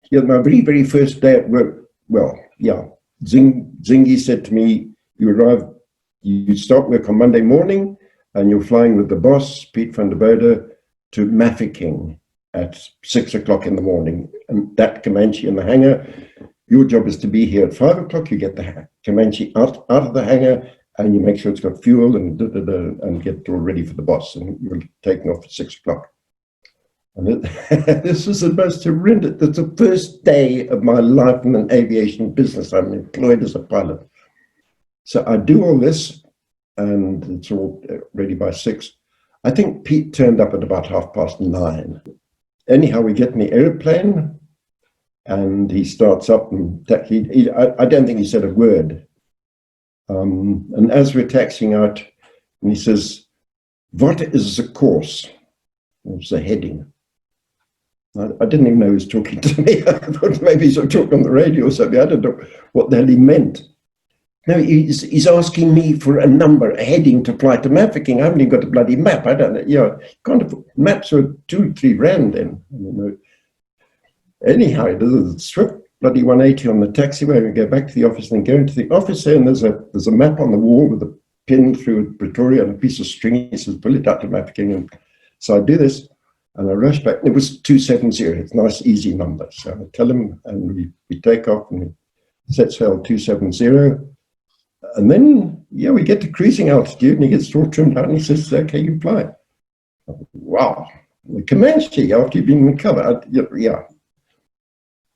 Yeah, my very, very first day at work, well, yeah, Zingy said to me, you start work on Monday morning and you're flying with the boss, Piet van der Bode, to Mafeking at 6 o'clock in the morning. And that Comanche in the hangar, your job is to be here at 5 o'clock. You get the Comanche out of the hangar and you make sure it's got fuel and get it all ready for the boss. And you're taking off at 6 o'clock. And this was the most horrendous. That's the first day of my life in an aviation business. I'm employed as a pilot. So I do all this, and it's all ready by 6. I think Pete turned up at about 9:30. Anyhow, we get in the airplane, and he starts up, and I don't think he said a word. And as we're taxiing out, and he says, "What is the course?" It was the heading. I didn't even know he was talking to me. I thought maybe he's talking on the radio or something. I don't know what the hell he meant. No, he's asking me for a number, a heading to fly to Mafeking. I haven't even got a bloody map. I don't know. Yeah, maps were 2-3 rand then. You know. Anyhow, it is a swift bloody 180 on the taxiway. We go back to the office and go into the office there, and there's a map on the wall with a pin through Pretoria and a piece of string. He says, "Pull it out to Mafeking." And so I do this. And I rush back. It was 270. It's a nice, easy number. So I tell him, and we take off, and we set sail 270. And then, yeah, we get to cruising altitude, and he gets all trimmed out, and he says, "Okay, you fly." Wow. The Comanche, after you've been in the cover. Yeah.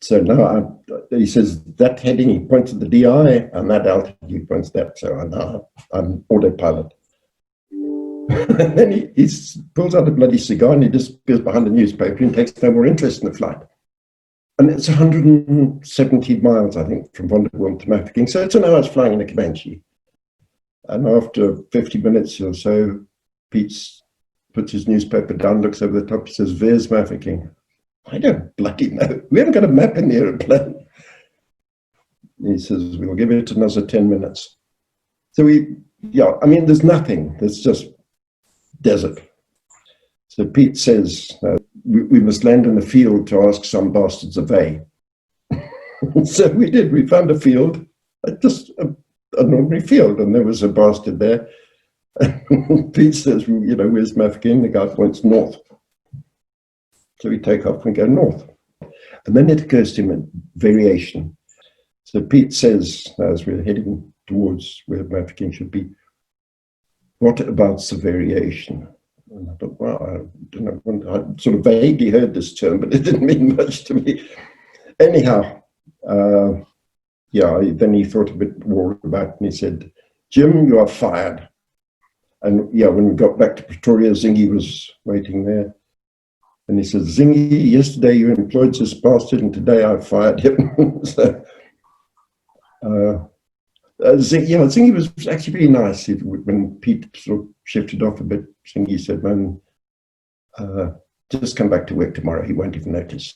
So now he says, that heading, he points at the DI, and that altitude points that. So now I'm autopilot. And then he pulls out a bloody cigar and he disappears behind the newspaper and takes no more interest in the flight. And it's 170 miles, I think, from Vonderwil to Mafeking. So it's an hour's flying in a Comanche. And after 50 minutes or so, Pete puts his newspaper down, looks over the top, he says, "Where's Mafeking?" I don't bloody know. We haven't got a map in the aeroplane. He says, "We'll give it another 10 minutes. So I mean, there's nothing. There's just desert. So Pete says, we must land in a field to ask some bastards a way. So we did. We found a field, just an ordinary field, and there was a bastard there. Pete says, "Where's Mafeking?" The guy points north. So we take off and go north. And then it occurs to him a variation. So Pete says, as we're heading towards where Mafeking should be, "What about the variation?" And I thought, wow, I don't know. I sort of vaguely heard this term, but it didn't mean much to me. Anyhow, then he thought a bit more about it, and he said, "Jim, you are fired." And yeah, when we got back to Pretoria, Zingy was waiting there. And he says, "Zingy, yesterday you employed this bastard, and today I fired him." So, Zingy was actually really nice. When Pete sort of shifted off a bit, Zingy said, "Man, just come back to work tomorrow. He won't even notice."